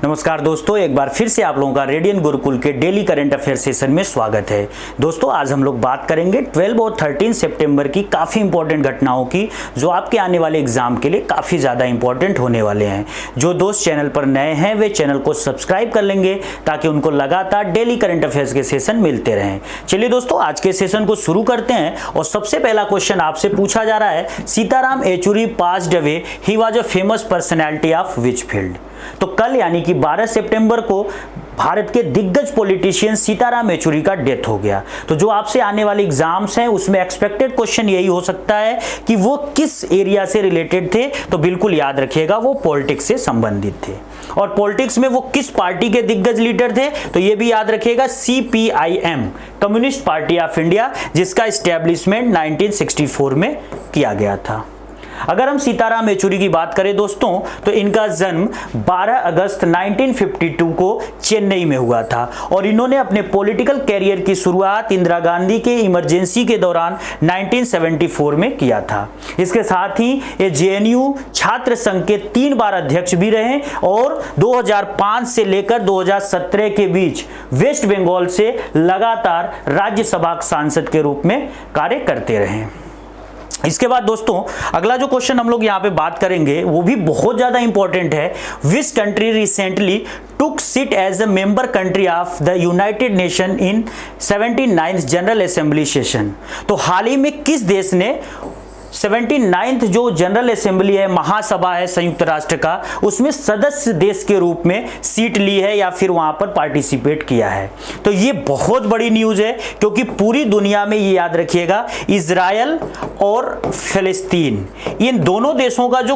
नमस्कार दोस्तों, एक बार फिर से आप लोगों का रेडियन गुरुकुल के डेली करंट अफेयर सेशन में स्वागत है। दोस्तों, आज हम लोग बात करेंगे 12 और 13 सितंबर की काफ़ी इंपॉर्टेंट घटनाओं की, जो आपके आने वाले एग्जाम के लिए काफ़ी ज़्यादा इंपॉर्टेंट होने वाले हैं। जो दोस्त चैनल पर नए हैं वे चैनल को सब्सक्राइब कर लेंगे ताकि उनको लगातार डेली करंट अफेयर्स के सेशन मिलते रहें। चलिए दोस्तों, आज के सेशन को शुरू करते हैं और सबसे पहला क्वेश्चन आपसे पूछा जा रहा है, Sitaram Yechury passed away, he was a famous personality of which field. तो कल यानी कि 12 सितंबर को भारत के दिग्गज पॉलिटिशियन सीताराम येचुरी का डेथ हो गया। तो जो आपसे आने वाले एग्जाम्स हैं उसमें एक्सपेक्टेड क्वेश्चन यही हो सकता है कि वो किस एरिया से रिलेटेड थे। तो बिल्कुल याद रखिएगा, वो पॉलिटिक्स से संबंधित थे। और पॉलिटिक्स में वो किस पार्टी के दिग्गज लीडर थे, तो ये भी याद रखिएगा, CPIM, communist party of India, जिसका एस्टेब्लिशमेंट 1964 में किया गया था। अगर हम सीताराम येचुरी की बात करें दोस्तों, तो इनका जन्म 12 अगस्त 1952 को चेन्नई में हुआ था और इन्होंने अपने पॉलिटिकल कैरियर की शुरुआत इंदिरा गांधी के इमरजेंसी के दौरान 1974 में किया था। इसके साथ ही ये JNU छात्र संघ के 3 बार अध्यक्ष भी रहे और 2005 से लेकर 2017 के बीच वेस्ट बंगाल से लगातार राज्यसभा सांसद के रूप में कार्य करते रहे। इसके बाद दोस्तों, अगला जो क्वेश्चन हम लोग यहाँ पे बात करेंगे वो भी बहुत ज्यादा इंपॉर्टेंट है। Which country recently took seat as a member country of the United Nation in 79th general assembly session. तो हाल ही में किस देश ने 79th जो जनरल असेंबली है, महासभा है संयुक्त राष्ट्र का, उसमें सदस्य देश के रूप में सीट ली है या फिर वहां पर पार्टिसिपेट किया है। तो ये बहुत बड़ी न्यूज है, क्योंकि पूरी दुनिया में ये याद रखिएगा, इजराइल और फिलिस्तीन, इन दोनों देशों का जो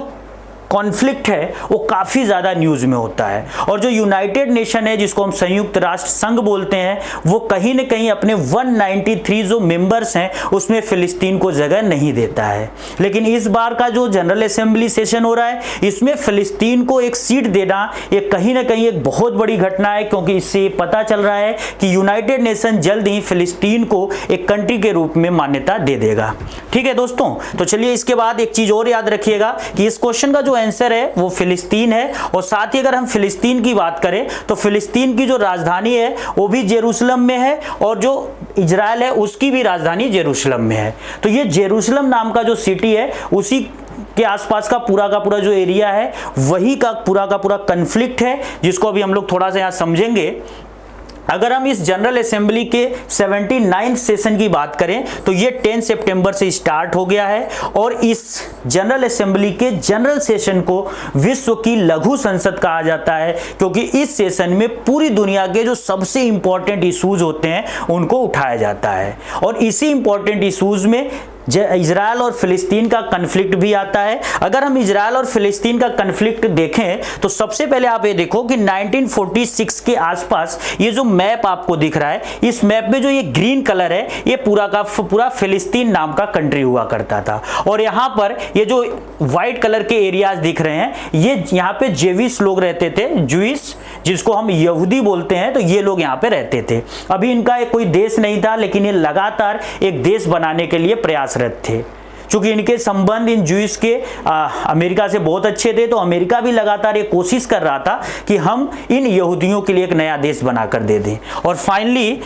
कॉन्फ्लिक्ट है वो काफ़ी ज़्यादा न्यूज़ में होता है। और जो यूनाइटेड नेशन है, जिसको हम संयुक्त राष्ट्र संघ बोलते हैं, वो कहीं न कहीं अपने 193 जो मेंबर्स हैं उसमें फिलिस्तीन को जगह नहीं देता है। लेकिन इस बार का जो जनरल असेंबली सेशन हो रहा है, इसमें फिलिस्तीन को एक सीट देना ये कहीं ना कहीं एक बहुत बड़ी घटना है, क्योंकि इससे पता चल रहा है कि यूनाइटेड नेशन जल्द ही फिलिस्तीन को एक कंट्री के रूप में मान्यता दे देगा। ठीक है दोस्तों, तो चलिए इसके बाद एक चीज़ और याद रखिएगा कि इस क्वेश्चन का जो आंसर है वो फिलिस्तीन है। और साथ ही अगर हम फिलिस्तीन की बात करें तो फिलिस्तीन की जो राजधानी है वो भी जेरूशलम में है और जो इजराइल है उसकी भी राजधानी जेरूशलम में है। तो ये जेरूशलम नाम का जो सिटी है, उसी के आसपास का पूरा जो एरिया है, वही का पूरा कन्फ्लिक्ट है, जिसको अभी हम लोग थोड़ा सा यहाँ समझेंगे। अगर हम इस जनरल असेंबली के 79th सेशन की बात करें तो ये 10 सितंबर से स्टार्ट हो गया है और इस जनरल असेंबली के जनरल सेशन को विश्व की लघु संसद कहा जाता है, क्योंकि इस सेशन में पूरी दुनिया के जो सबसे इंपॉर्टेंट इश्यूज होते हैं उनको उठाया जाता है। और इसी इंपॉर्टेंट इश्यूज में इजराइल और फिलिस्तीन का कन्फ्लिक्ट भी आता है। अगर हम इजराइल और फिलिस्तीन का कन्फ्लिक्ट देखें तो सबसे पहले आप ये देखो कि 1946 के आसपास ये जो मैप आपको दिख रहा है, इस मैप में जो ये ग्रीन कलर है, ये पूरा का पूरा फिलिस्तीन नाम का कंट्री हुआ करता था। और यहाँ पर ये जो व्हाइट कलर के एरियाज दिख रहे हैं, ये यहाँ पे जेविश लोग रहते थे, जूइश, जिसको हम यहूदी बोलते हैं। तो ये लोग यहाँ पे रहते थे। अभी इनका एक कोई देश नहीं था, लेकिन ये लगातार एक देश बनाने के लिए प्रयासरत थे। चूंकि इनके संबंध इन जूइश के अमेरिका से बहुत अच्छे थे, तो अमेरिका भी लगातार ये कोशिश कर रहा था कि हम इन यहूदियों के लिए एक नया देश बनाकर दे दें। और फाइनली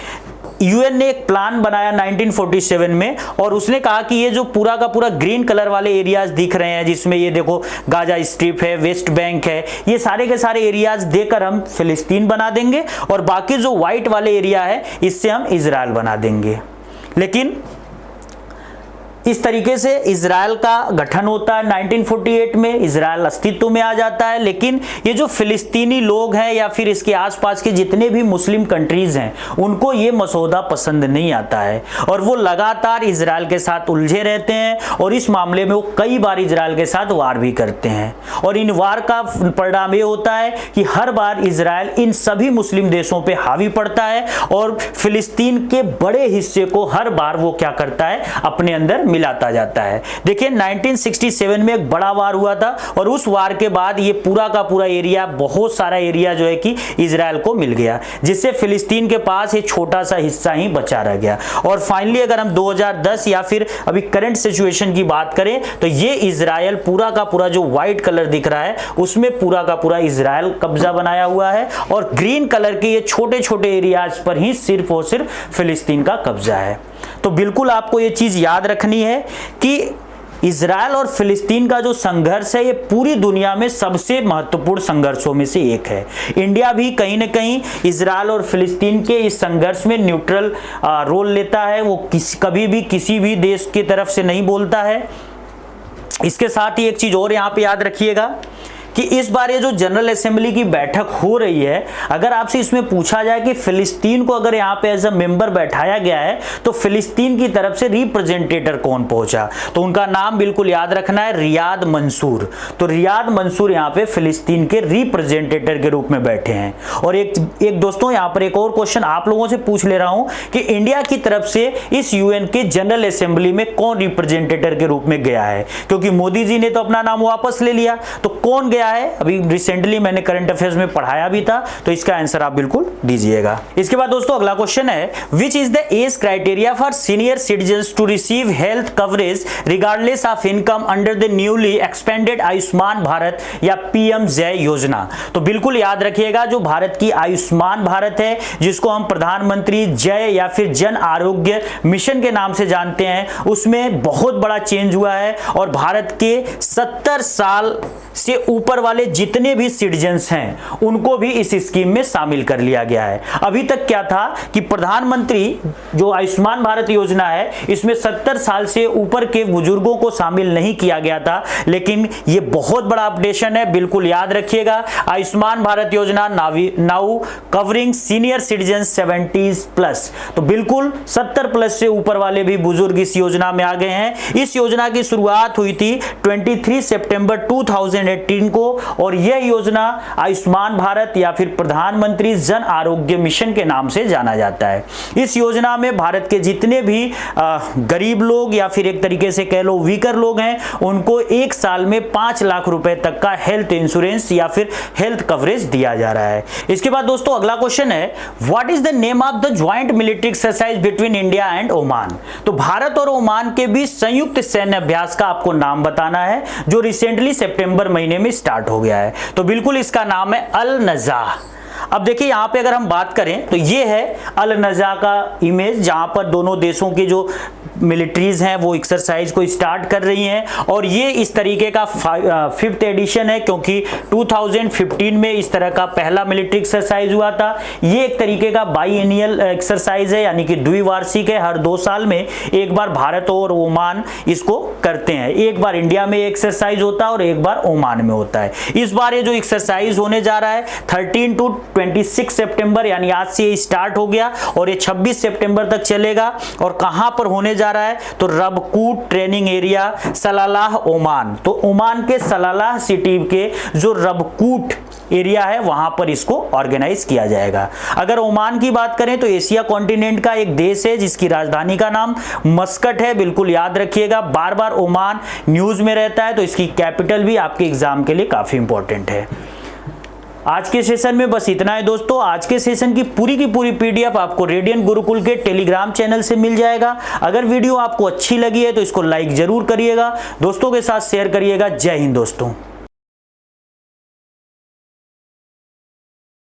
UN ने एक प्लान बनाया 1947 में, और उसने कहा कि ये जो पूरा का पूरा ग्रीन कलर वाले एरियाज दिख रहे हैं, जिसमें ये देखो गाजा स्ट्रिप है, वेस्ट बैंक है, ये सारे के सारे एरियाज देकर हम फिलिस्तीन बना देंगे और बाकी जो व्हाइट वाले एरिया है इससे हम इजराइल बना देंगे। लेकिन इस तरीके से इजराइल का गठन होता है 1948 में, इजराइल अस्तित्व में आ जाता है। लेकिन ये जो फिलिस्तीनी लोग हैं या फिर इसके आसपास के जितने भी मुस्लिम कंट्रीज हैं, उनको ये मसौदा पसंद नहीं आता है और वो लगातार इजराइल के साथ उलझे रहते हैं और इस मामले में वो कई बार इजराइल के साथ वार भी करते हैं। और इन वार का परिणाम ये होता है कि हर बार इजराइल इन सभी मुस्लिम देशों पर हावी पड़ता है और फिलिस्तीन के बड़े हिस्से को हर बार वो क्या करता है, अपने अंदर मिलाता जाता है। देखिए 1967 में एक बड़ा वार हुआ था और उस वार के बाद ये पूरा का पूरा एरिया, बहुत सारा एरिया जो है कि इजराइल को मिल गया, जिससे फिलिस्तीन के पास ये छोटा सा हिस्सा ही बचा रह गया। और फाइनली अगर हम 2010 या फिर अभी करंट सिचुएशन की बात करें तो ये इजराइल पूरा का पूरा जो व्हाइट कलर दिख रहा है उसमें पूरा का पूरा इजराइल कब्जा बनाया हुआ है और ग्रीन कलर के ये छोटे छोटे एरियाज पर ही सिर्फ और सिर्फ फिलिस्तीन का कब्जा है। तो बिल्कुल आपको ये चीज याद रखनी है कि इजराइल और फिलिस्तीन का जो संघर्ष है ये पूरी दुनिया में सबसे महत्वपूर्ण संघर्षों में से एक है। इंडिया भी कहीं ना कहीं इजराइल और फिलिस्तीन के इस संघर्ष में न्यूट्रल रोल लेता है। वो कभी भी किसी भी देश की तरफ से नहीं बोलता है। इसके साथ ही एक चीज और यहाँ पे याद रखिएगा कि इस बार ये जो जनरल असेंबली की बैठक हो रही है, अगर आपसे इसमें पूछा जाए कि फिलिस्तीन को अगर यहाँ पे एज अ मेंबर बैठाया गया है तो फिलिस्तीन की तरफ से रिप्रेजेंटेटर कौन पहुंचा, तो उनका नाम बिल्कुल याद रखना है, रियाद मंसूर। तो रियाद मंसूर यहाँ पे फिलिस्तीन के रिप्रेजेंटेटर के रूप में बैठे हैं। और एक दोस्तों यहाँ पर एक और क्वेश्चन आप लोगों से पूछ ले रहा हूं कि इंडिया की तरफ से इस यूएन के जनरल असेंबली में कौन रिप्रेजेंटेटर के रूप में गया है, क्योंकि मोदी जी ने तो अपना नाम वापस ले लिया, तो कौन गया है? अभी रिसेंटली मैंने करंट अफेयर्स में पढ़ाया भी था, तो इसका आंसर आप बिल्कुल दीजिएगा। इसके बाद दोस्तों अगला क्वेश्चन है, which is the age criteria for senior citizens to receive health coverage regardless of income under the newly expanded Ayushman Bharat या पीएम जय योजना। तो बिल्कुल याद रखिएगा, जो भारत की आयुष्मान भारत है, जिसको हम प्रधानमंत्री जय या फिर जन आरोग्य मिशन के नाम से जानते हैं, उसमें बहुत बड़ा चेंज हुआ है और भारत के 70 साल से ऊपर वाले जितने भी सिटीजन्स हैं उनको भी इस स्कीम में शामिल कर लिया गया है। अभी तक क्या था कि प्रधानमंत्री जो आयुष्मान भारत योजना है इसमें 70 साल से ऊपर के बुजुर्गों को शामिल नहीं किया गया था, लेकिन ये बहुत बड़ा अपडेशन है, बिल्कुल याद रखिएगा। आयुष्मान भारत योजना now covering senior citizens 70 plus, तो बिल्कुल 70 प्लस से ऊपर वाले भी बुजुर्ग इस योजना में आ गए हैं। इस योजना की शुरुआत हुई थी 23 सितंबर 2018 को और यह योजना आयुष्मान भारत या फिर प्रधानमंत्री जन आरोग्य मिशन के नाम से जाना जाता है। इस योजना में भारत के जितने भी गरीब लोग या फिर एक तरीके से कह लो वीकर लोग हैं, उनको एक साल में 5 लाख रुपए तक का हेल्थ इंश्योरेंस या फिर हेल्थ कवरेज दिया जा रहा है। इसके बाद दोस्तों अगला क्वेश्चन है, what is the name of the joint military exercise between India and Oman. तो भारत और ओमान के बीच संयुक्त सैन्य अभ्यास का आपको नाम बताना है, जो रिसेंटली सितंबर महीने में स्टार्ट हो गया है। तो बिल्कुल इसका नाम है अल नज़ा। अब देखिए यहाँ पे अगर हम बात करें तो ये है अल नज़ा का इमेज, जहां पर दोनों देशों की जो मिलिट्रीज हैं वो एक्सरसाइज को स्टार्ट कर रही हैं और ये इस तरीके का 5th एडिशन है, क्योंकि 2015 में इस तरह का पहला मिलिट्री एक्सरसाइज हुआ था। ये एक तरीके का बाईएनियल एक्सरसाइज है, यानी कि द्विवार्षिक है, हर 2 साल में एक बार भारत और ओमान इसको करते हैं। एक बार इंडिया में एक्सरसाइज होता है और एक बार ओमान में होता है। इस बार ये जो एक्सरसाइज होने जा रहा है 13 to 26 सितंबर, यानी आज से ये स्टार्ट हो गया और ये 26 सितंबर तक चलेगा। और कहां पर होने जा रहा है, तो रबकूट ट्रेनिंग एरिया सलालाह ओमान। तो ओमान के सलालाह सिटी के जो रबकूट एरिया है वहां पर इसको ऑर्गेनाइज किया जाएगा। अगर ओमान की बात करें तो एशिया कॉन्टिनेंट का एक देश है जिसकी राजधानी का नाम मस्कट है, बिल्कुल याद रखिएगा। बार बार ओमान न्यूज में रहता है, तो इसकी कैपिटल भी आपके एग्जाम के लिए काफी इंपॉर्टेंट है। आज के सेशन में बस इतना है दोस्तों। आज के सेशन की पूरी पीडीएफ आपको रेडियन गुरुकुल के टेलीग्राम चैनल से मिल जाएगा। अगर वीडियो आपको अच्छी लगी है तो इसको लाइक जरूर करिएगा, दोस्तों के साथ शेयर करिएगा। जय हिंद दोस्तों।